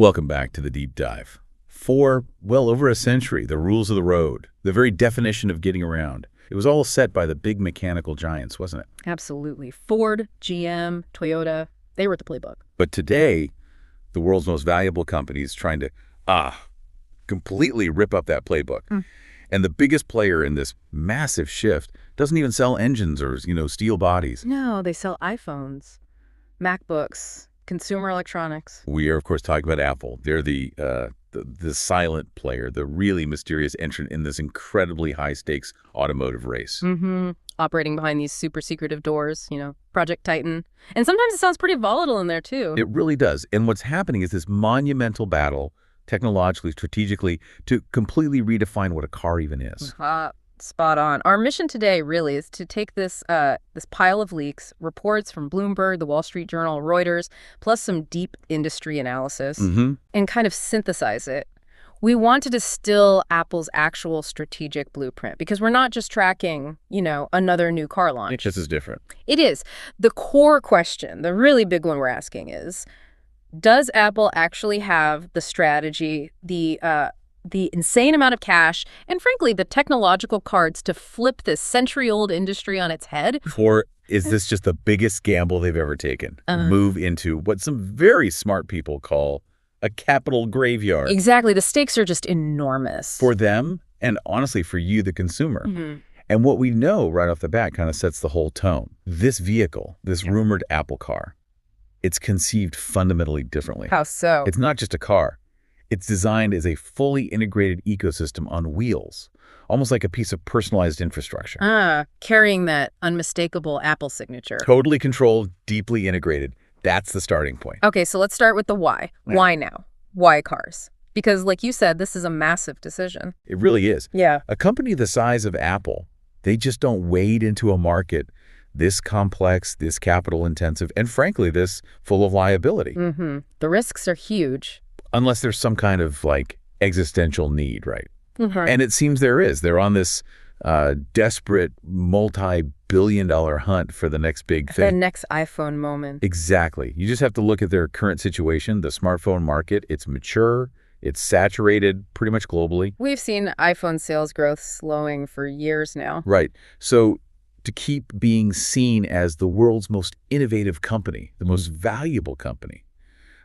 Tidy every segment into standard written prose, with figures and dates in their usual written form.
Welcome back to the deep dive. For, well, over a century, the rules of the road, the very definition of getting around, it was all set by the big mechanical giants, wasn't it? Absolutely. Ford, GM, Toyota, they wrote the playbook. But today, the world's most valuable companies trying to, completely rip up that playbook. And the biggest player in this massive shift doesn't even sell engines or, steel bodies. No, they sell iPhones, MacBooks, consumer electronics. We are, of course, talking about Apple. They're the silent player, the really mysterious entrant in this incredibly high-stakes automotive race. Operating behind these super secretive doors, Project Titan. And sometimes it sounds pretty volatile in there, too. It really does. And what's happening is this monumental battle, technologically, strategically, to completely redefine what a car even is. Spot on. Our mission today really is to take this pile of leaks, reports from Bloomberg, the Wall Street Journal, Reuters, plus some deep industry analysis, and kind of synthesize it. We want to distill Apple's actual strategic blueprint because we're not just tracking, another new car launch. This is different. It is. The core question, the really big one we're asking is, does Apple actually have the strategy, the insane amount of cash, and frankly, the technological cards to flip this century-old industry on its head? Or is this just the biggest gamble they've ever taken? Move into what some very smart people call a capital graveyard. Exactly. The stakes are just enormous. For them, and honestly, for you, the consumer. And what we know right off the bat kind of sets the whole tone. This vehicle, this rumored Apple car, it's conceived fundamentally differently. How so? It's not just a car. It's designed as a fully integrated ecosystem on wheels, almost like a piece of personalized infrastructure. Carrying that unmistakable Apple signature. Totally controlled, deeply integrated. That's the starting point. Okay, so let's start with the why. Yeah. Why now? Why cars? Because like you said, this is a massive decision. It really is. Yeah. A company the size of Apple, they just don't wade into a market this complex, this capital intensive, and frankly, this full of liability. The risks are huge. Unless there's some kind of existential need, right? And it seems there is. They're on this desperate multi-billion-dollar hunt for the next big thing. The next iPhone moment. Exactly. You just have to look at their current situation, the smartphone market. It's mature. It's saturated pretty much globally. We've seen iPhone sales growth slowing for years now. Right. So to keep being seen as the world's most innovative company, the most valuable company,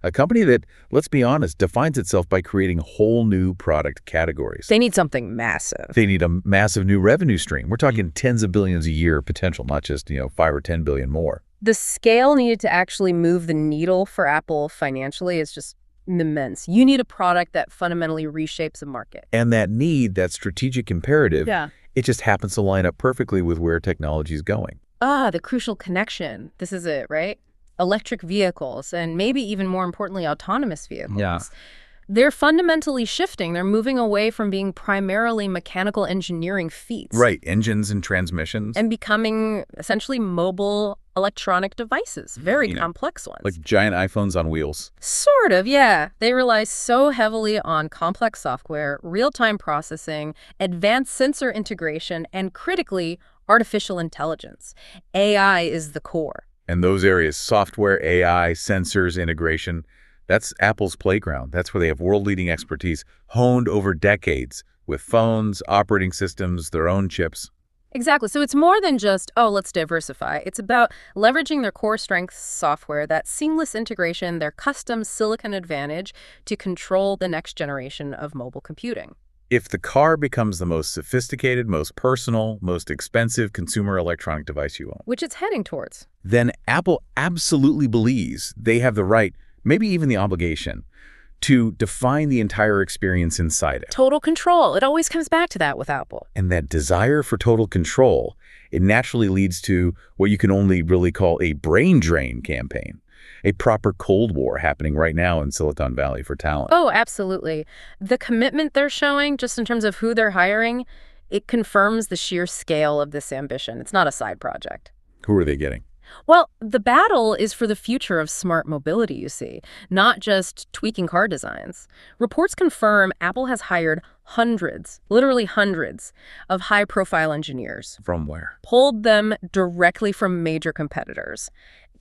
a company that, let's be honest, defines itself by creating whole new product categories. They need something massive. They need a massive new revenue stream. We're talking tens of billions a year potential, not just, 5 or 10 billion more. The scale needed to actually move the needle for Apple financially is just immense. You need a product that fundamentally reshapes a market. And that need, that strategic imperative, it just happens to line up perfectly with where technology is going. The crucial connection. This is it, right? Electric vehicles, and maybe even more importantly, autonomous vehicles. Yeah. They're fundamentally shifting. They're moving away from being primarily mechanical engineering feats. Right, engines and transmissions. And becoming essentially mobile electronic devices, very complex ones. Like giant iPhones on wheels. Sort of, yeah. They rely so heavily on complex software, real-time processing, advanced sensor integration, and critically, artificial intelligence. AI is the core. And those areas, software, AI, sensors, integration, that's Apple's playground. That's where they have world-leading expertise honed over decades with phones, operating systems, their own chips. Exactly. So it's more than just, let's diversify. It's about leveraging their core strengths software, that seamless integration, their custom silicon advantage to control the next generation of mobile computing. If the car becomes the most sophisticated, most personal, most expensive consumer electronic device you own, which it's heading towards, then Apple absolutely believes they have the right, maybe even the obligation, to define the entire experience inside it. Total control. It always comes back to that with Apple. And that desire for total control, it naturally leads to what you can only really call a brain drain campaign. A proper Cold War happening right now in Silicon Valley for talent. Oh, absolutely. The commitment they're showing, just in terms of who they're hiring, it confirms the sheer scale of this ambition. It's not a side project. Who are they getting? Well, the battle is for the future of smart mobility, you see, not just tweaking car designs. Reports confirm Apple has hired hundreds, literally hundreds, of high-profile engineers. From where? Pulled them directly from major competitors.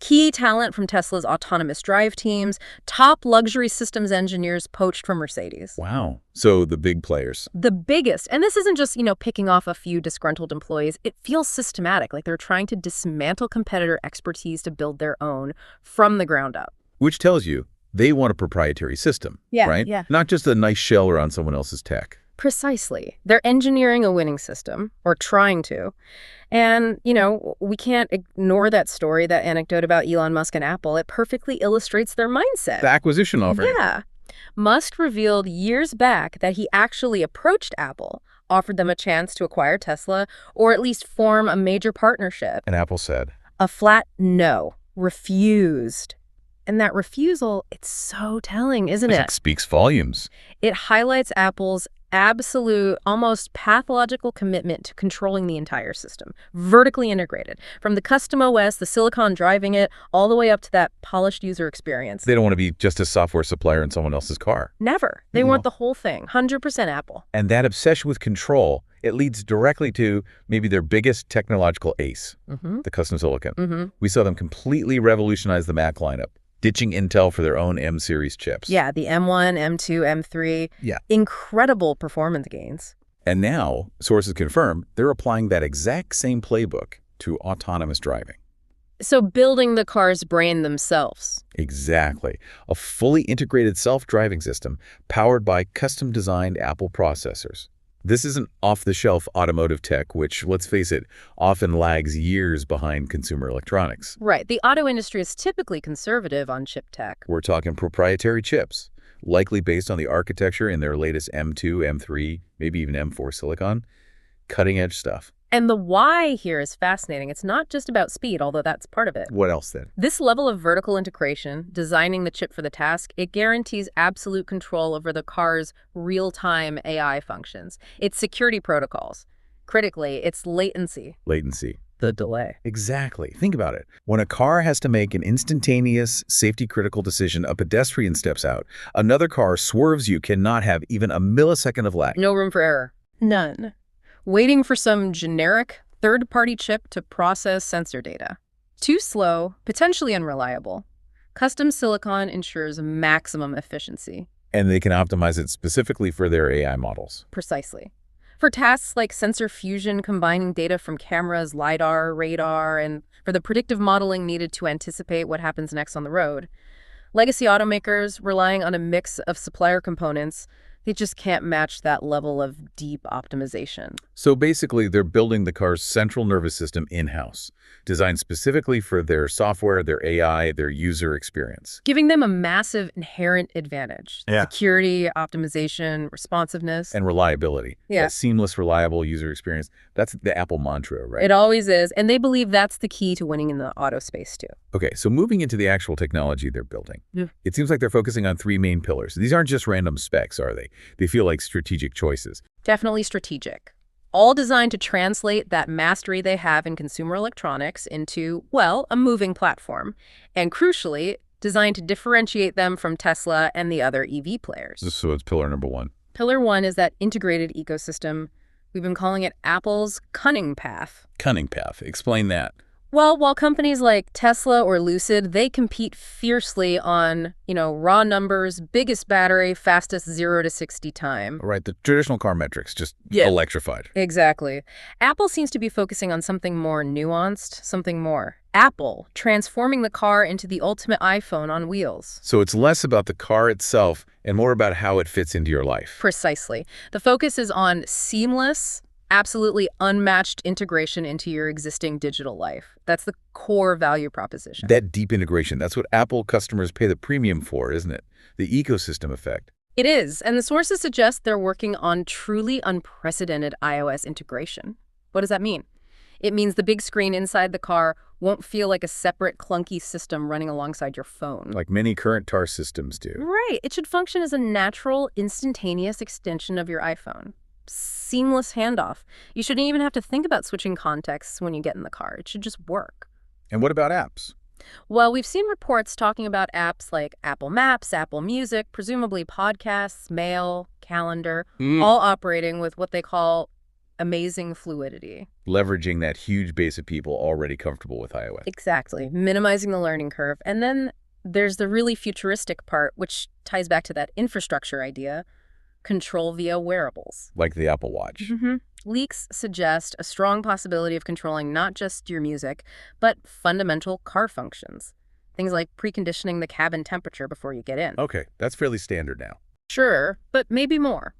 Key talent from Tesla's autonomous drive teams, top luxury systems engineers poached from Mercedes. Wow. So the big players. The biggest, and this isn't just, picking off a few disgruntled employees. It feels systematic, like they're trying to dismantle competitor expertise to build their own from the ground up. Which tells you they want a proprietary system, right? Yeah. Not just a nice shell around someone else's tech. Precisely. They're engineering a winning system, or trying to. And, we can't ignore that story, that anecdote about Elon Musk and Apple. It perfectly illustrates their mindset. The acquisition offer. Yeah. Musk revealed years back that he actually approached Apple, offered them a chance to acquire Tesla, or at least form a major partnership. And Apple said? A flat no. Refused. And that refusal, it's so telling, isn't it? It speaks volumes. It highlights Apple's absolute, almost pathological commitment to controlling the entire system, vertically integrated, from the custom OS, the silicon driving it, all the way up to that polished user experience. They don't want to be just a software supplier in someone else's car. Never. They want the whole thing, 100% Apple. And that obsession with control, it leads directly to maybe their biggest technological ace, the custom silicon. We saw them completely revolutionize the Mac lineup, ditching Intel for their own M-series chips. Yeah, the M1, M2, M3. Yeah. Incredible performance gains. And now, sources confirm, they're applying that exact same playbook to autonomous driving. So building the car's brain themselves. Exactly. A fully integrated self-driving system powered by custom-designed Apple processors. This isn't off-the-shelf automotive tech, which, let's face it, often lags years behind consumer electronics. Right. The auto industry is typically conservative on chip tech. We're talking proprietary chips, likely based on the architecture in their latest M2, M3, maybe even M4 silicon. Cutting-edge stuff. And the why here is fascinating. It's not just about speed, although that's part of it. What else then? This level of vertical integration, designing the chip for the task, it guarantees absolute control over the car's real-time AI functions, its security protocols. Critically, its latency. Latency. The delay. Exactly. Think about it. When a car has to make an instantaneous, safety-critical decision, a pedestrian steps out. Another car swerves you cannot have even a millisecond of lag. No room for error. None. Waiting for some generic third-party chip to process sensor data. Too slow, potentially unreliable. Custom silicon ensures maximum efficiency. And they can optimize it specifically for their AI models. Precisely. For tasks like sensor fusion, combining data from cameras, LiDAR, radar, and for the predictive modeling needed to anticipate what happens next on the road. Legacy automakers, relying on a mix of supplier components, they just can't match that level of deep optimization. So basically, they're building the car's central nervous system in-house, designed specifically for their software, their AI, their user experience. Giving them a massive inherent advantage. Yeah. Security, optimization, responsiveness. And reliability. Yeah. That seamless, reliable user experience. That's the Apple mantra, right? It always is. And they believe that's the key to winning in the auto space, too. Okay, so moving into the actual technology they're building. Yeah. It seems like they're focusing on three main pillars. These aren't just random specs, are they? They feel like strategic choices. Definitely strategic. All designed to translate that mastery they have in consumer electronics into, well, a moving platform. And crucially, designed to differentiate them from Tesla and the other EV players. So it's pillar number one. Pillar one is that integrated ecosystem. We've been calling it Apple's cunning path. Cunning path. Explain that. Well, while companies like Tesla or Lucid, they compete fiercely on, raw numbers, biggest battery, fastest 0 to 60 time. Right, the traditional car metrics, just electrified. Exactly. Apple seems to be focusing on something more nuanced, something more Apple, transforming the car into the ultimate iPhone on wheels. So it's less about the car itself and more about how it fits into your life. Precisely. The focus is on seamless, absolutely unmatched integration into your existing digital life. That's the core value proposition. That deep integration, that's what Apple customers pay the premium for, isn't it? The ecosystem effect. It is, and the sources suggest they're working on truly unprecedented iOS integration. What does that mean? It means the big screen inside the car won't feel like a separate clunky system running alongside your phone. Like many current car systems do. Right. It should function as a natural, instantaneous extension of your iPhone. Seamless handoff. You shouldn't even have to think about switching contexts when you get in the car. It should just work. And what about apps? Well, we've seen reports talking about apps like Apple Maps, Apple Music, presumably podcasts, mail, calendar, all operating with what they call amazing fluidity. Leveraging that huge base of people already comfortable with iOS. Exactly, minimizing the learning curve. And then there's the really futuristic part, which ties back to that infrastructure idea, control via wearables. Like the Apple Watch. Leaks suggest a strong possibility of controlling not just your music, but fundamental car functions. Things like preconditioning the cabin temperature before you get in. Okay, that's fairly standard now. Sure, but maybe more.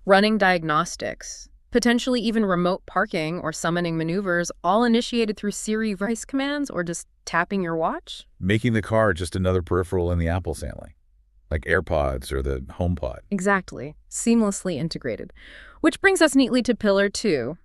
Running diagnostics, potentially even remote parking or summoning maneuvers, all initiated through Siri voice commands or just tapping your watch? Making the car just another peripheral in the Apple family, like AirPods or the HomePod. Exactly. Seamlessly integrated. Which brings us neatly to pillar 2,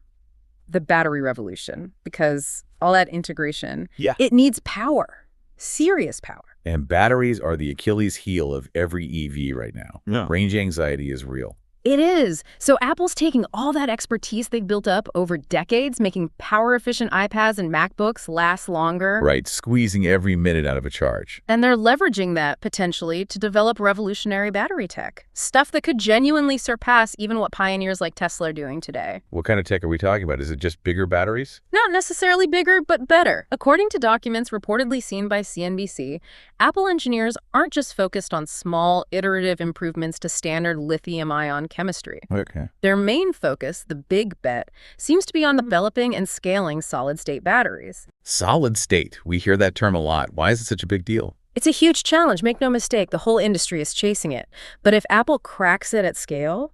the battery revolution, because all that integration, it needs power, serious power. And batteries are the Achilles heel of every EV right now. Yeah. Range anxiety is real. It is. So Apple's taking all that expertise they've built up over decades, making power-efficient iPads and MacBooks last longer. Right, squeezing every minute out of a charge. And they're leveraging that, potentially, to develop revolutionary battery tech. Stuff that could genuinely surpass even what pioneers like Tesla are doing today. What kind of tech are we talking about? Is it just bigger batteries? Not necessarily bigger, but better. According to documents reportedly seen by CNBC, Apple engineers aren't just focused on small, iterative improvements to standard lithium-ion chemistry. Okay. Their main focus, the big bet, seems to be on developing and scaling solid-state batteries. Solid state. We hear that term a lot. Why is it such a big deal? It's a huge challenge, make no mistake. The whole industry is chasing it. But if Apple cracks it at scale,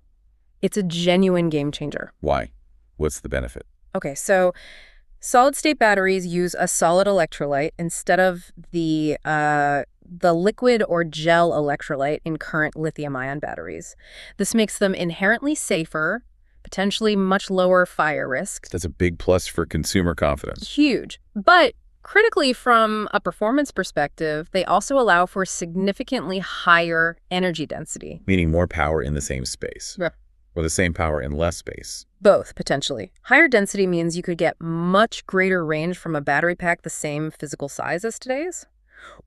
it's a genuine game changer. Why? What's the benefit? Okay, so solid-state batteries use a solid electrolyte instead of the liquid or gel electrolyte in current lithium-ion batteries. This makes them inherently safer, potentially much lower fire risk. That's a big plus for consumer confidence. Huge. But critically, from a performance perspective, they also allow for significantly higher energy density. Meaning more power in the same space. Yeah. Or the same power in less space. Both, potentially. Higher density means you could get much greater range from a battery pack the same physical size as today's.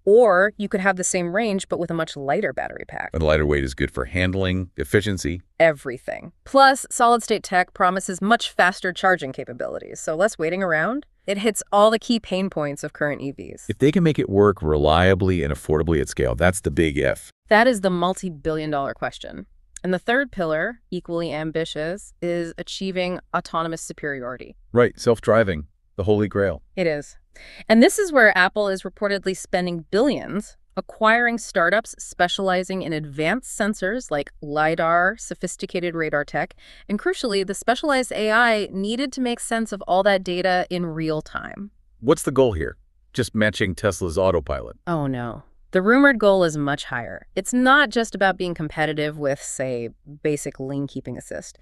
Or you could have the same range, but with a much lighter battery pack. A lighter weight is good for handling, efficiency. Everything. Plus, solid-state tech promises much faster charging capabilities, so less waiting around. It hits all the key pain points of current EVs. If they can make it work reliably and affordably at scale, that's the big if. That is the multi-billion-dollar question. And the third pillar, equally ambitious, is achieving autonomous superiority. Right, self-driving, the holy grail. It is. And this is where Apple is reportedly spending billions acquiring startups specializing in advanced sensors like LiDAR, sophisticated radar tech, and crucially, the specialized AI needed to make sense of all that data in real time. What's the goal here? Just matching Tesla's autopilot? Oh, no. The rumored goal is much higher. It's not just about being competitive with, say, basic lane-keeping assist.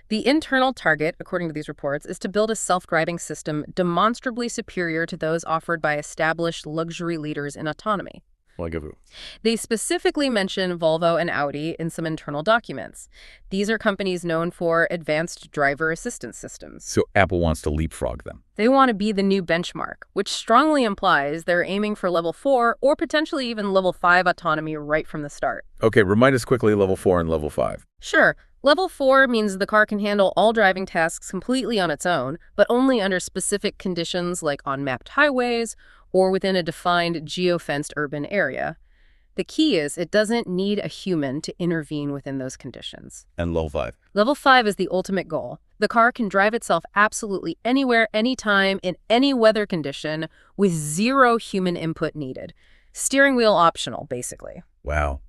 The internal target, according to these reports, is to build a self-driving system demonstrably superior to those offered by established luxury leaders in autonomy. Like a... They specifically mention Volvo and Audi in some internal documents. These are companies known for advanced driver assistance systems. So Apple wants to leapfrog them. They want to be the new benchmark, which strongly implies they're aiming for level 4 or potentially even level 5 autonomy right from the start. Okay, remind us quickly level 4 and level 5. Sure. Level 4 means the car can handle all driving tasks completely on its own, but only under specific conditions like on mapped highways or within a defined geofenced urban area. The key is it doesn't need a human to intervene within those conditions. And level 5? Level 5 is the ultimate goal. The car can drive itself absolutely anywhere, anytime, in any weather condition with zero human input needed. Steering wheel optional, basically. Wow.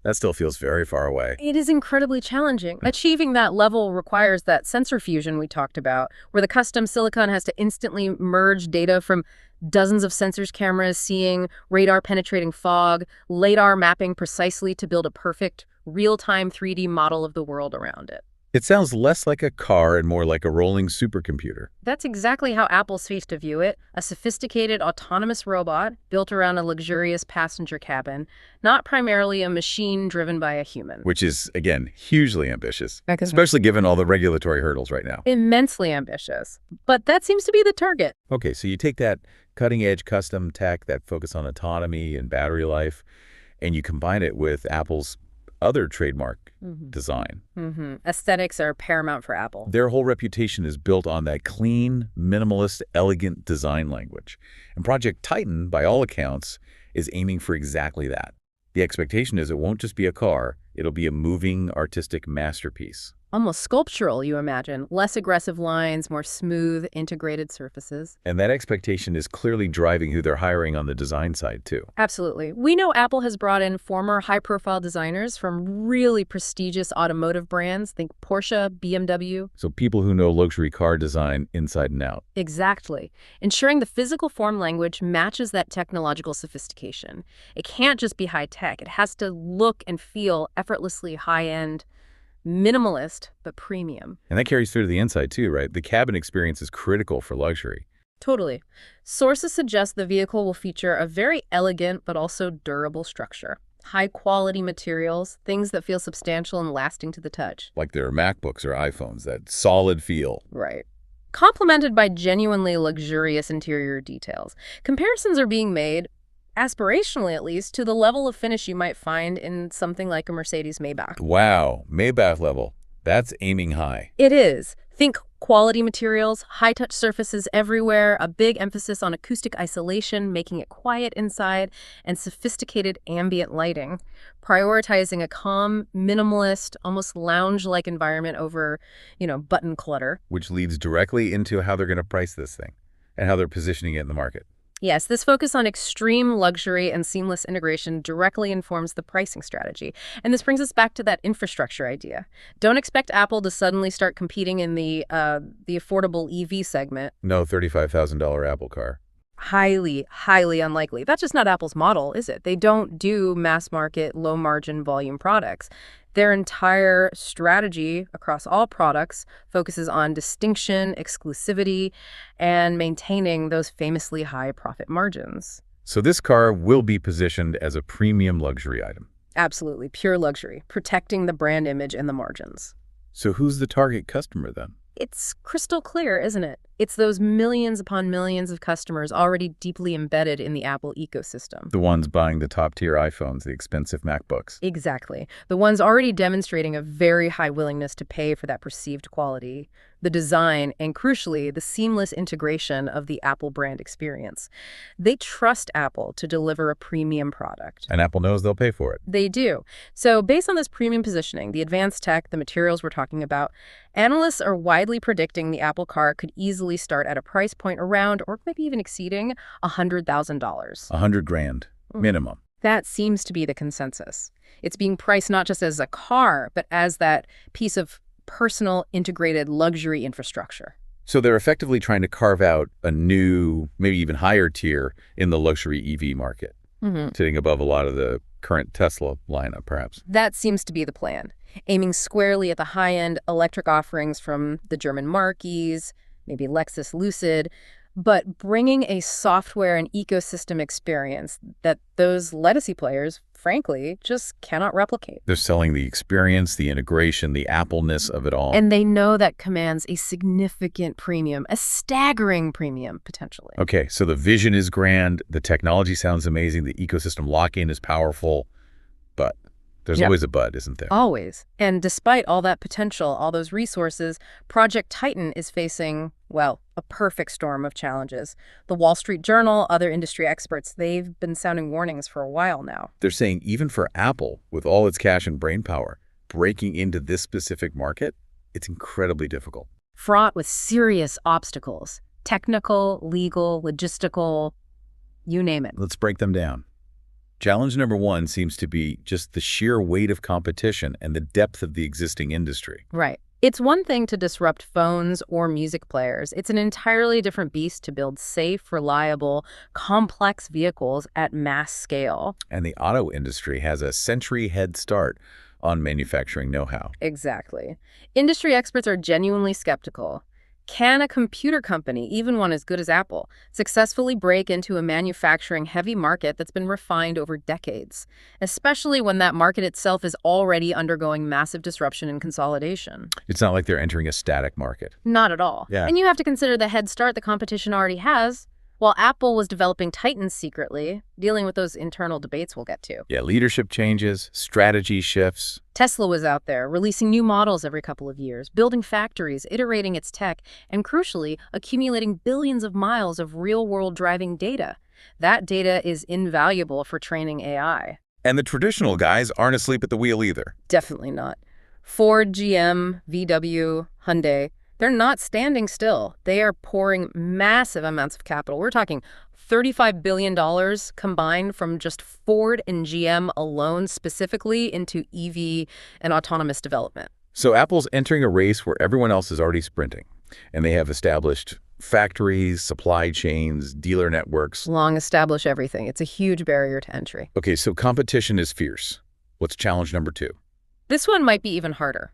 That still feels very far away. It is incredibly challenging. Achieving that level requires that sensor fusion we talked about, where the custom silicon has to instantly merge data from dozens of sensors cameras seeing, radar penetrating fog, LiDAR mapping precisely to build a perfect real-time 3D model of the world around it. It sounds less like a car and more like a rolling supercomputer. That's exactly how Apple seems to view it, a sophisticated autonomous robot built around a luxurious passenger cabin, not primarily a machine driven by a human. Which is, again, hugely ambitious, especially given all the regulatory hurdles right now. Immensely ambitious. But that seems to be the target. Okay, so you take that cutting-edge custom tech that focus on autonomy and battery life, and you combine it with Apple's other trademark design. Aesthetics are paramount for Apple. Their whole reputation is built on that clean, minimalist, elegant design language. And Project Titan, by all accounts, is aiming for exactly that. The expectation is it won't just be a car, it'll be a moving, artistic masterpiece. Almost sculptural, you imagine. Less aggressive lines, more smooth, integrated surfaces. And that expectation is clearly driving who they're hiring on the design side, too. Absolutely. We know Apple has brought in former high-profile designers from really prestigious automotive brands. Think Porsche, BMW. So people who know luxury car design inside and out. Exactly. Ensuring the physical form language matches that technological sophistication. It can't just be high-tech. It has to look and feel effortlessly high-end, minimalist, but premium. And that carries through to the inside, too, right? The cabin experience is critical for luxury. Totally. Sources suggest the vehicle will feature a very elegant but also durable structure. High-quality materials, things that feel substantial and lasting to the touch. Like their MacBooks or iPhones, that solid feel. Right. Complemented by genuinely luxurious interior details. Comparisons are being made, aspirationally at least, to the level of finish you might find in something like a Mercedes Maybach. Wow, Maybach level. That's aiming high. It is. Think quality materials, high-touch surfaces everywhere, a big emphasis on acoustic isolation, making it quiet inside, and sophisticated ambient lighting, prioritizing a calm, minimalist, almost lounge-like environment over, button clutter. Which leads directly into how they're going to price this thing and how they're positioning it in the market. Yes, this focus on extreme luxury and seamless integration directly informs the pricing strategy. And this brings us back to that infrastructure idea. Don't expect Apple to suddenly start competing in the affordable EV segment. No $35,000 Apple car. Highly, highly unlikely. That's just not Apple's model, is it? They don't do mass market, low margin volume products. Their entire strategy across all products focuses on distinction, exclusivity, and maintaining those famously high profit margins. So this car will be positioned as a premium luxury item. Absolutely. Pure luxury, protecting the brand image and the margins. So who's the target customer then? It's crystal clear, isn't it? It's those millions upon millions of customers already deeply embedded in the Apple ecosystem. The ones buying the top-tier iPhones, the expensive MacBooks. Exactly. The ones already demonstrating a very high willingness to pay for that perceived quality, the design, and crucially, the seamless integration of the Apple brand experience. They trust Apple to deliver a premium product. And Apple knows they'll pay for it. They do. So based on this premium positioning, the advanced tech, the materials we're talking about, analysts are widely predicting the Apple car could easily start at a price point around, or maybe even exceeding, $100,000. $100,000 minimum. That seems to be the consensus. It's being priced not just as a car, but as that piece of personal integrated luxury infrastructure. So they're effectively trying to carve out a new, maybe even higher tier in the luxury EV market, sitting above a lot of the current Tesla lineup, perhaps. That seems to be the plan, aiming squarely at the high-end electric offerings from the German marques, maybe Lexus Lucid, but bringing a software and ecosystem experience that those legacy players, frankly, just cannot replicate. They're selling the experience, the integration, the Apple-ness of it all. And they know that commands a significant premium, a staggering premium, potentially. Okay, so the vision is grand, the technology sounds amazing, the ecosystem lock-in is powerful, but there's always a but, isn't there? Always. And despite all that potential, all those resources, Project Titan is facing, well, a perfect storm of challenges. The Wall Street Journal, other industry experts, they've been sounding warnings for a while now. They're saying even for Apple, with all its cash and brainpower, breaking into this specific market, it's incredibly difficult. Fraught with serious obstacles. Technical, legal, logistical, you name it. Let's break them down. Challenge number one seems to be just the sheer weight of competition and the depth of the existing industry. Right. It's one thing to disrupt phones or music players. It's an entirely different beast to build safe, reliable, complex vehicles at mass scale. And the auto industry has a century head start on manufacturing know-how. Exactly. Industry experts are genuinely skeptical. Can a computer company, even one as good as Apple, successfully break into a manufacturing-heavy market that's been refined over decades, especially when that market itself is already undergoing massive disruption and consolidation? It's not like they're entering a static market. Not at all. Yeah. And you have to consider the head start the competition already has. while Apple was developing Titan secretly, dealing with those internal debates we'll get to. Yeah, leadership changes, strategy shifts. Tesla was out there, releasing new models every couple of years, building factories, iterating its tech, and crucially, accumulating billions of miles of real-world driving data. That data is invaluable for training AI. And the traditional guys aren't asleep at the wheel either. Definitely not. Ford, GM, VW, Hyundai, they're not standing still. They are pouring massive amounts of capital. We're talking $35 billion combined from just Ford and GM alone, specifically into EV and autonomous development. So Apple's entering a race where everyone else is already sprinting, and they have established factories, supply chains, dealer networks. Long establish everything. It's a huge barrier to entry. Okay, so competition is fierce. What's challenge number 2? This one might be even harder.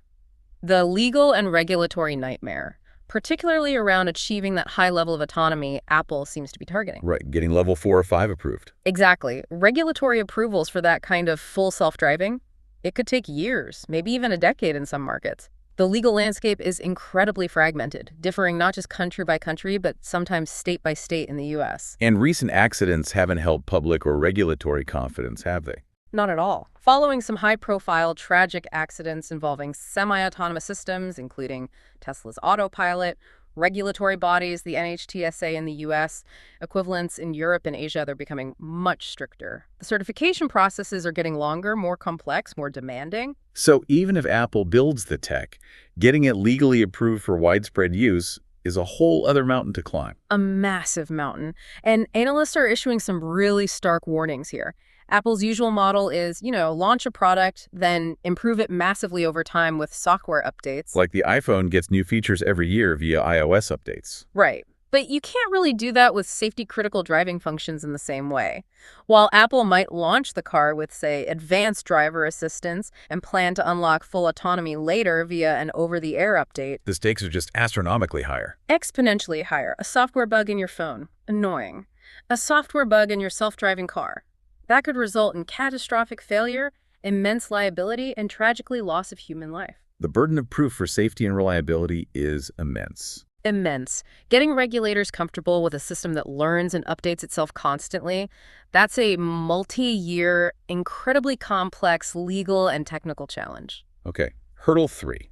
The legal and regulatory nightmare, particularly around achieving that high level of autonomy Apple seems to be targeting. Right, getting level 4 or 5 approved. Exactly. Regulatory approvals for that kind of full self-driving, it could take years, maybe even a decade in some markets. The legal landscape is incredibly fragmented, differing not just country by country, but sometimes state by state in the U.S. And recent accidents haven't helped public or regulatory confidence, have they? Not at all. Following some high-profile, tragic accidents involving semi-autonomous systems, including Tesla's autopilot, regulatory bodies, the NHTSA in the U.S., equivalents in Europe and Asia, they're becoming much stricter. The certification processes are getting longer, more complex, more demanding. So even if Apple builds the tech, getting it legally approved for widespread use is a whole other mountain to climb. A massive mountain. And analysts are issuing some really stark warnings here. Apple's usual model is, launch a product, then improve it massively over time with software updates. Like the iPhone gets new features every year via iOS updates. Right. But you can't really do that with safety-critical driving functions in the same way. While Apple might launch the car with, say, advanced driver assistance and plan to unlock full autonomy later via an over-the-air update, The stakes are just astronomically higher. exponentially higher. A software bug in your phone. Annoying. A software bug in your self-driving car. That could result in catastrophic failure, immense liability, and tragically loss of human life. The burden of proof for safety and reliability is immense. Immense. Getting regulators comfortable with a system that learns and updates itself constantly, that's a multi-year, incredibly complex legal and technical challenge. Okay, hurdle 3,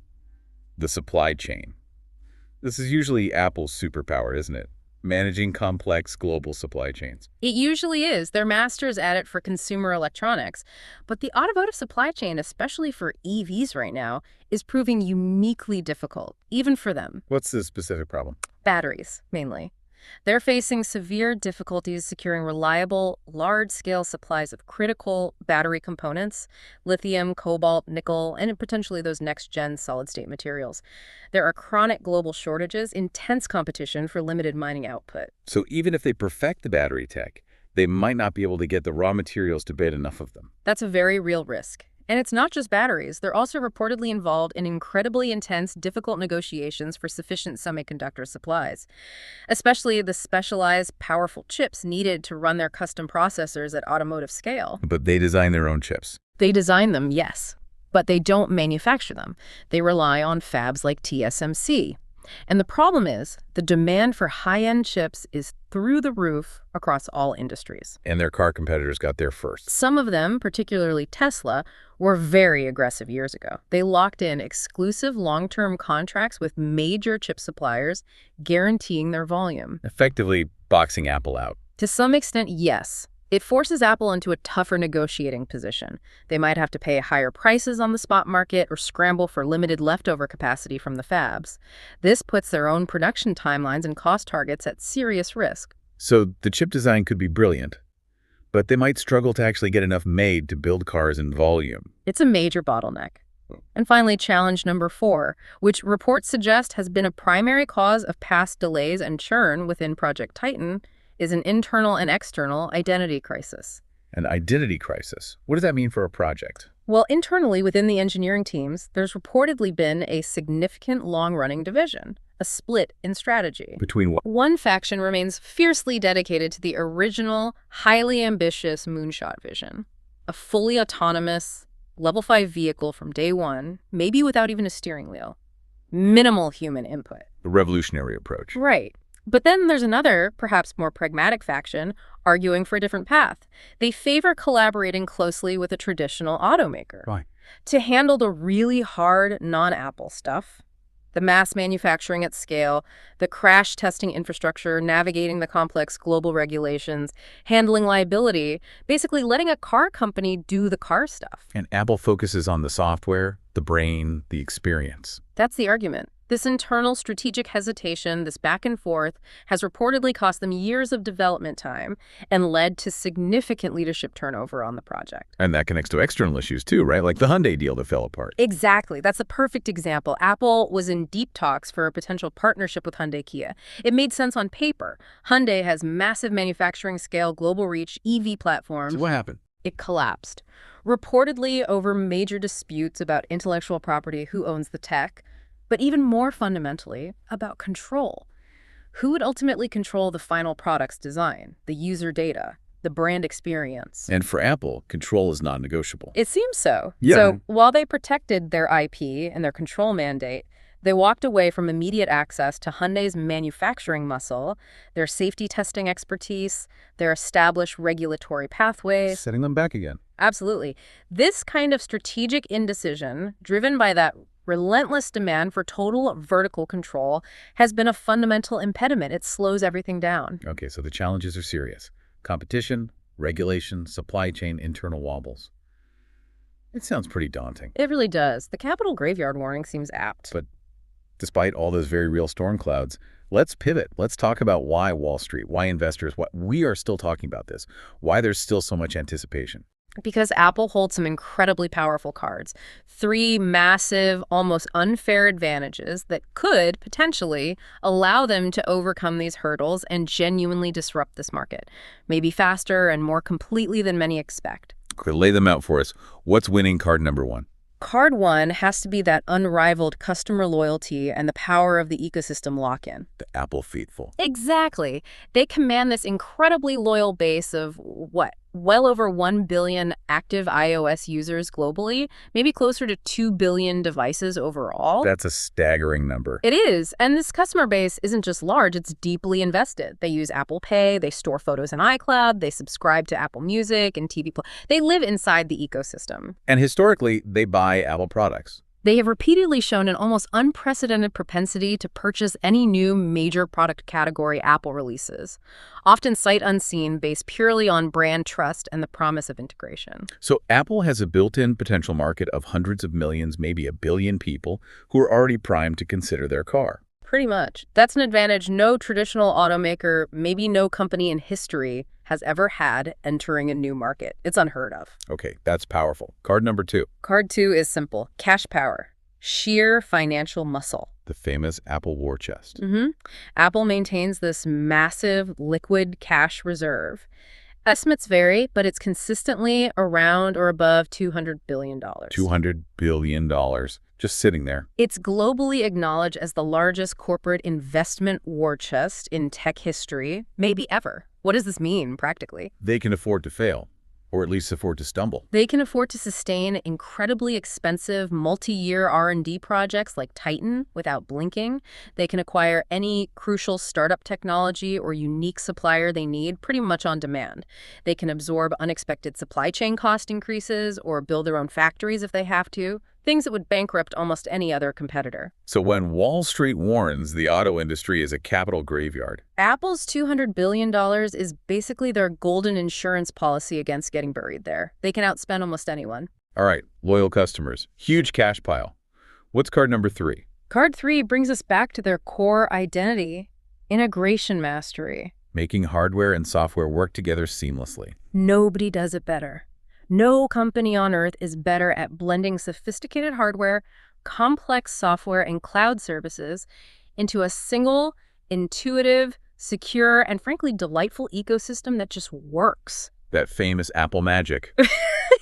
the supply chain. This is usually Apple's superpower, isn't it? Managing complex global supply chains. It usually is. They're masters at it for consumer electronics. But the automotive supply chain, especially for EVs right now, is proving uniquely difficult, even for them. What's the specific problem? Batteries, mainly. They're facing severe difficulties securing reliable, large-scale supplies of critical battery components, lithium, cobalt, nickel, and potentially those next-gen solid-state materials. There are chronic global shortages, intense competition for limited mining output. So even if they perfect the battery tech, they might not be able to get the raw materials to bid enough of them. That's a very real risk. And it's not just batteries. They're also reportedly involved in incredibly intense, difficult negotiations for sufficient semiconductor supplies, especially the specialized, powerful chips needed to run their custom processors at automotive scale. But they design their own chips. They design them, yes, but they don't manufacture them. They rely on fabs like TSMC. And the problem is, the demand for high-end chips is through the roof across all industries. And their car competitors got there first. Some of them, particularly Tesla, were very aggressive years ago. They locked in exclusive long-term contracts with major chip suppliers, guaranteeing their volume. Effectively boxing Apple out. To some extent, yes. It forces Apple into a tougher negotiating position. They might have to pay higher prices on the spot market or scramble for limited leftover capacity from the fabs. This puts their own production timelines and cost targets at serious risk. So the chip design could be brilliant, but they might struggle to actually get enough made to build cars in volume. It's a major bottleneck. And finally, challenge number 4, which reports suggest has been a primary cause of past delays and churn within Project Titan, is an internal and external identity crisis. An identity crisis. What does that mean for a project? Well, internally within the engineering teams, there's reportedly been a significant long-running division, a split in strategy. Between what? One faction remains fiercely dedicated to the original, highly ambitious moonshot vision, a fully autonomous, level 5 vehicle from day one, maybe without even a steering wheel. Minimal human input. The revolutionary approach. Right. But then there's another, perhaps more pragmatic faction, arguing for a different path. They favor collaborating closely with a traditional automaker Why? to handle the really hard non-Apple stuff, the mass manufacturing at scale, the crash testing infrastructure, navigating the complex global regulations, handling liability, basically letting a car company do the car stuff. And Apple focuses on the software, the brain, the experience. That's the argument. This internal strategic hesitation, this back and forth, has reportedly cost them years of development time and led to significant leadership turnover on the project. And that connects to external issues too, right? Like the Hyundai deal that fell apart. Exactly. That's a perfect example. Apple was in deep talks for a potential partnership with Hyundai Kia. It made sense on paper. Hyundai has massive manufacturing scale, global reach, EV platforms. So what happened? It collapsed. Reportedly over major disputes about intellectual property, who owns the tech, but even more fundamentally, about control. Who would ultimately control the final product's design, the user data, the brand experience? And for Apple, control is non-negotiable. It seems so. Yeah. So while they protected their IP and their control mandate, they walked away from immediate access to Hyundai's manufacturing muscle, their safety testing expertise, their established regulatory pathways. Setting them back again. Absolutely. This kind of strategic indecision, driven by that relentless demand for total vertical control, has been a fundamental impediment. It slows everything down. Okay, so the challenges are serious. Competition, regulation, supply chain, internal wobbles. It sounds pretty daunting. It really does. The Capitol graveyard warning seems apt. But despite all those very real storm clouds, let's pivot. Let's talk about why Wall Street, why investors, why we are still talking about this, why there's still so much anticipation. Because Apple holds some incredibly powerful cards. 3 massive, almost unfair advantages that could potentially allow them to overcome these hurdles and genuinely disrupt this market. Maybe faster and more completely than many expect. Okay, lay them out for us. What's winning card number 1? Card 1 has to be that unrivaled customer loyalty and the power of the ecosystem lock-in. The Apple faithful. Exactly. They command this incredibly loyal base of, what, well over 1 billion active iOS users globally, maybe closer to 2 billion devices overall. That's a staggering number. It is. And this customer base isn't just large, it's deeply invested. They use Apple Pay, they store photos in iCloud, they subscribe to Apple Music and TV Plus. They live inside the ecosystem. And historically, they buy Apple products. They have repeatedly shown an almost unprecedented propensity to purchase any new major product category Apple releases, often sight unseen, based purely on brand trust and the promise of integration. So Apple has a built-in potential market of hundreds of millions, maybe a billion people who are already primed to consider their car. Pretty much. That's an advantage no traditional automaker, maybe no company in history, has ever had entering a new market. It's unheard of. Okay, that's powerful. Card number 2. Card 2 is simple. Cash power. Sheer financial muscle. The famous Apple war chest. Apple maintains this massive liquid cash reserve. Estimates vary, but it's consistently around or above $200 billion. $200 billion. Just sitting there. It's globally acknowledged as the largest corporate investment war chest in tech history, maybe ever. What does this mean, practically? They can afford to fail, or at least afford to stumble. They can afford to sustain incredibly expensive multi-year R&D projects like Titan without blinking. They can acquire any crucial startup technology or unique supplier they need pretty much on demand. They can absorb unexpected supply chain cost increases or build their own factories if they have to. Things that would bankrupt almost any other competitor. So when Wall Street warns the auto industry is a capital graveyard, Apple's $200 billion is basically their golden insurance policy against getting buried there. They can outspend almost anyone. all right, loyal customers, huge cash pile. What's card number 3? Card 3 brings us back to their core identity, integration mastery. Making hardware and software work together seamlessly. Nobody does it better. No company on earth is better at blending sophisticated hardware, complex software, and cloud services into a single, intuitive, secure, and frankly delightful ecosystem that just works. That famous Apple magic.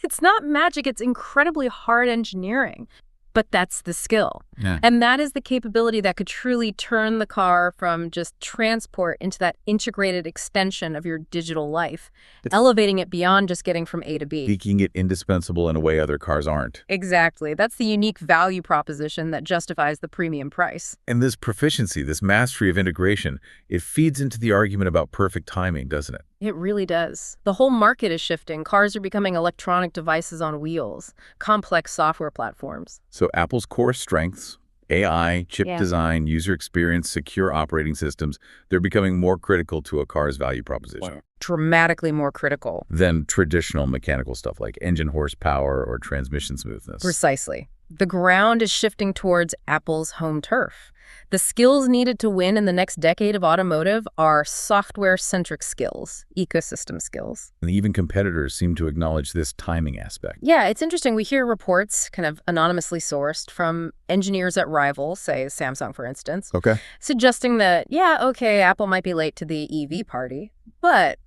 It's not magic, it's incredibly hard engineering. But that's the skill. Yeah. And that is the capability that could truly turn the car from just transport into that integrated extension of your digital life, elevating it beyond just getting from A to B. Making it indispensable in a way other cars aren't. Exactly. That's the unique value proposition that justifies the premium price. And this proficiency, this mastery of integration, it feeds into the argument about perfect timing, doesn't it? It really does. The whole market is shifting. Cars are becoming electronic devices on wheels, complex software platforms. So Apple's core strengths, AI, chip design, user experience, secure operating systems, they're becoming more critical to a car's value proposition. Dramatically more critical. Than traditional mechanical stuff like engine horsepower or transmission smoothness. Precisely. The ground is shifting towards Apple's home turf. The skills needed to win in the next decade of automotive are software-centric skills, ecosystem skills. And even competitors seem to acknowledge this timing aspect. Yeah, it's interesting. We hear reports kind of anonymously sourced from engineers at rivals, say Samsung, for instance, suggesting that, Apple might be late to the EV party, but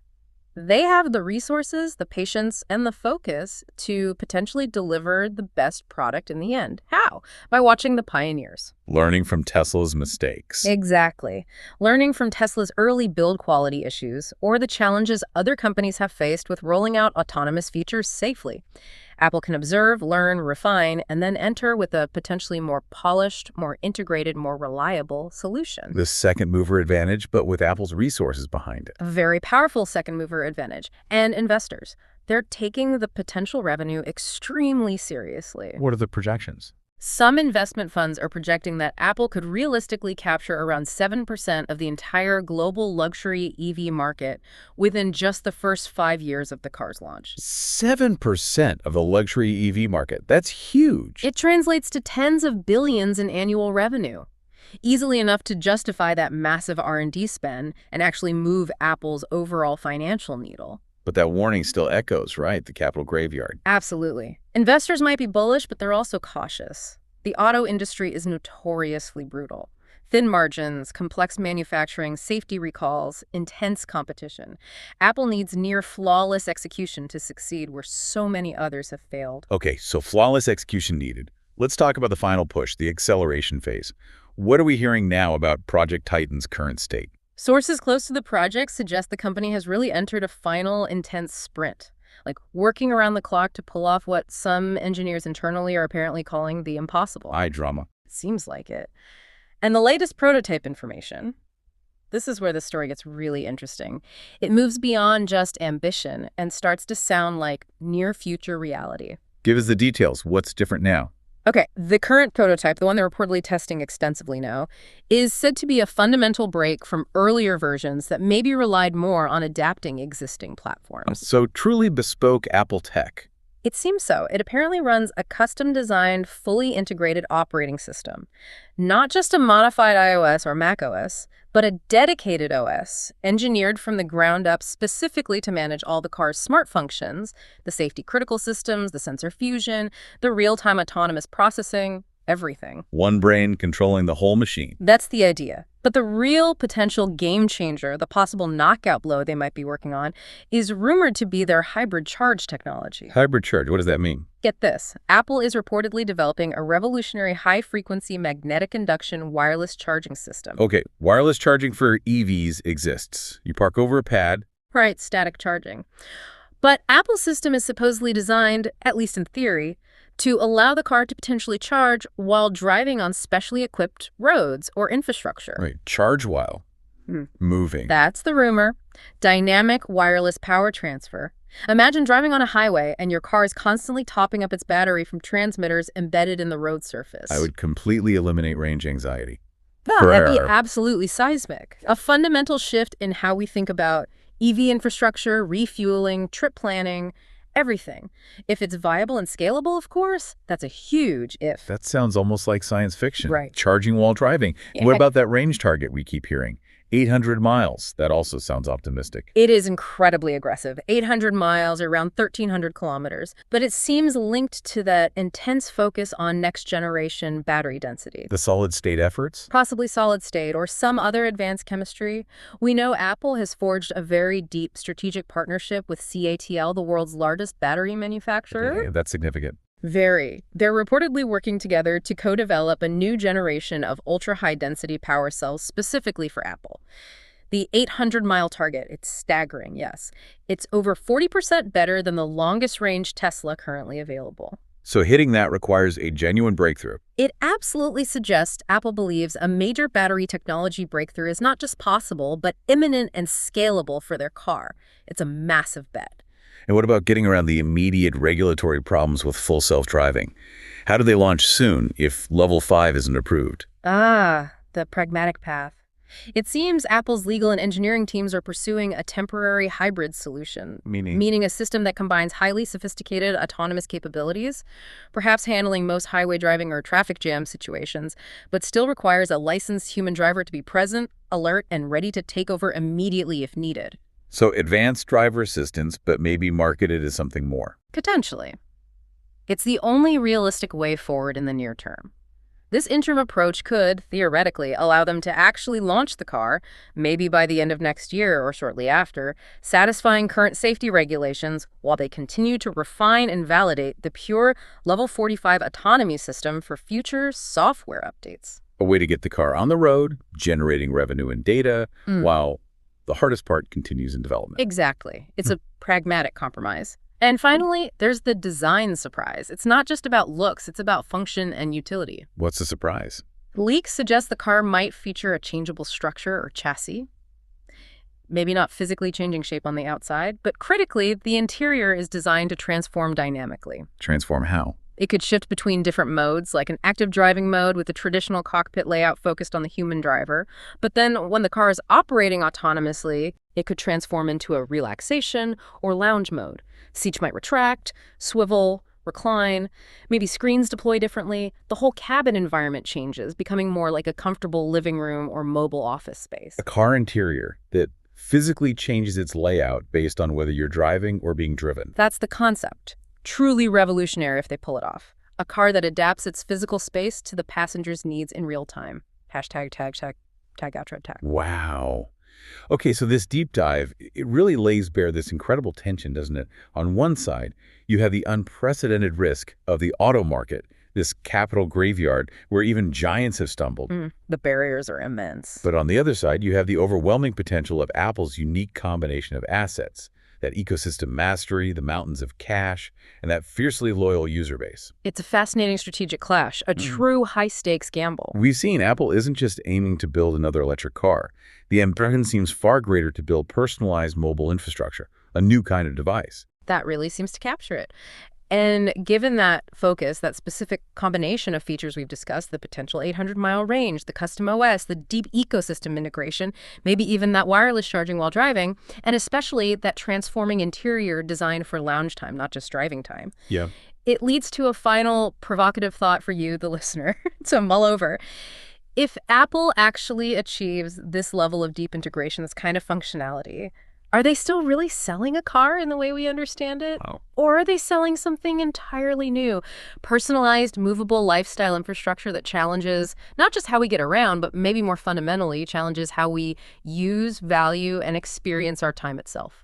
they have the resources, the patience, and the focus to potentially deliver the best product in the end. How? By watching the pioneers. Learning from Tesla's mistakes. Exactly. Learning from Tesla's early build quality issues or the challenges other companies have faced with rolling out autonomous features safely. Apple can observe, learn, refine, and then enter with a potentially more polished, more integrated, more reliable solution. The second mover advantage, but with Apple's resources behind it. A very powerful second mover advantage. And investors, they're taking the potential revenue extremely seriously. What are the projections? Some investment funds are projecting that Apple could realistically capture around 7% of the entire global luxury EV market within just the first 5 years of the car's launch. 7% of the luxury EV market. That's huge. It translates to tens of billions in annual revenue, easily enough to justify that massive R&D spend and actually move Apple's overall financial needle. But that warning still echoes, right? The capital graveyard. Absolutely. Investors might be bullish, but they're also cautious. The auto industry is notoriously brutal. Thin margins, complex manufacturing, safety recalls, intense competition. Apple needs near flawless execution to succeed where so many others have failed. Okay, so flawless execution needed. Let's talk about the final push, the acceleration phase. What are we hearing now about Project Titan's current state? Sources close to the project suggest the company has really entered a final intense sprint, like working around the clock to pull off what some engineers internally are apparently calling the impossible. Drama. It seems like it. And the latest prototype information, this is where the story gets really interesting. It moves beyond just ambition and starts to sound like near-future reality. Give us the details. What's different now? Okay, the current prototype, the one they're reportedly testing extensively now, is said to be a fundamental break from earlier versions that maybe relied more on adapting existing platforms. So truly bespoke Apple tech. It seems so. It apparently runs a custom-designed, fully integrated operating system. Not just a modified iOS or macOS, but a dedicated OS, engineered from the ground up specifically to manage all the car's smart functions, the safety-critical systems, the sensor fusion, the real-time autonomous processing, everything. One brain controlling the whole machine. That's the idea. But the real potential game changer, the possible knockout blow they might be working on, is rumored to be their hybrid charge technology. Hybrid charge, what does that mean? Get this. Apple is reportedly developing a revolutionary high-frequency magnetic induction wireless charging system. Okay, wireless charging for EVs exists. You park over a pad. Right, static charging. But Apple's system is supposedly designed, at least in theory, to allow the car to potentially charge while driving on specially equipped roads or infrastructure. Right, charge while moving. That's the rumor. Dynamic wireless power transfer. Imagine driving on a highway and your car is constantly topping up its battery from transmitters embedded in the road surface. I would completely eliminate range anxiety. Yeah, that'd be absolutely seismic. A fundamental shift in how we think about EV infrastructure, refueling, trip planning, everything. If it's viable and scalable, of course, that's a huge if. That sounds almost like science fiction. Right. Charging while driving. Yeah. What about that range target we keep hearing? 800 miles. That also sounds optimistic. It is incredibly aggressive. 800 miles or around 1,300 kilometers. But it seems linked to that intense focus on next-generation battery density. The solid-state efforts? Possibly solid-state or some other advanced chemistry. We know Apple has forged a very deep strategic partnership with CATL, the world's largest battery manufacturer. Yeah, that's significant. Very. They're reportedly working together to co-develop a new generation of ultra-high-density power cells specifically for Apple. The 800-mile target, it's staggering, yes. It's over 40% better than the longest-range Tesla currently available. So hitting that requires a genuine breakthrough. It absolutely suggests Apple believes a major battery technology breakthrough is not just possible, but imminent and scalable for their car. It's a massive bet. And what about getting around the immediate regulatory problems with full self-driving? How do they launch soon if Level 5 isn't approved? The pragmatic path. It seems Apple's legal and engineering teams are pursuing a temporary hybrid solution. Meaning a system that combines highly sophisticated autonomous capabilities, perhaps handling most highway driving or traffic jam situations, but still requires a licensed human driver to be present, alert, and ready to take over immediately if needed. So advanced driver assistance, but maybe marketed as something more. Potentially. It's the only realistic way forward in the near term. This interim approach could, theoretically, allow them to actually launch the car, maybe by the end of next year or shortly after, satisfying current safety regulations while they continue to refine and validate the pure Level 45 autonomy system for future software updates. A way to get the car on the road, generating revenue and data, while the hardest part continues in development. Exactly. It's a pragmatic compromise. And finally, there's the design surprise. It's not just about looks, it's about function and utility. What's the surprise? Leaks suggest the car might feature a changeable structure or chassis. Maybe not physically changing shape on the outside, but critically, the interior is designed to transform dynamically. Transform how? It could shift between different modes, like an active driving mode with the traditional cockpit layout focused on the human driver. But then when the car is operating autonomously, it could transform into a relaxation or lounge mode. Seats might retract, swivel, recline, maybe screens deploy differently. The whole cabin environment changes, becoming more like a comfortable living room or mobile office space. A car interior that physically changes its layout based on whether you're driving or being driven. That's the concept. Truly revolutionary if they pull it off. A car that adapts its physical space to the passenger's needs in real time. Hashtag, tag, outro, tag. Wow. Okay, so this deep dive, it really lays bare this incredible tension, doesn't it? On one side, you have the unprecedented risk of the auto market, this capital graveyard where even giants have stumbled. The barriers are immense. But on the other side, you have the overwhelming potential of Apple's unique combination of assets, that ecosystem mastery, the mountains of cash, and that fiercely loyal user base. It's a fascinating strategic clash, a true high-stakes gamble. We've seen Apple isn't just aiming to build another electric car. The ambition seems far greater to build personalized mobile infrastructure, a new kind of device. That really seems to capture it. And given that focus, that specific combination of features we've discussed, the potential 800-mile range, the custom OS, the deep ecosystem integration, maybe even that wireless charging while driving, and especially that transforming interior designed for lounge time, not just driving time. Yeah. It leads to a final provocative thought for you, the listener, to mull over. If Apple actually achieves this level of deep integration, this kind of functionality, are they still really selling a car in the way we understand it? Wow. Or are they selling something entirely new? Personalized, movable lifestyle infrastructure that challenges not just how we get around, but maybe more fundamentally challenges how we use, value, and experience our time itself.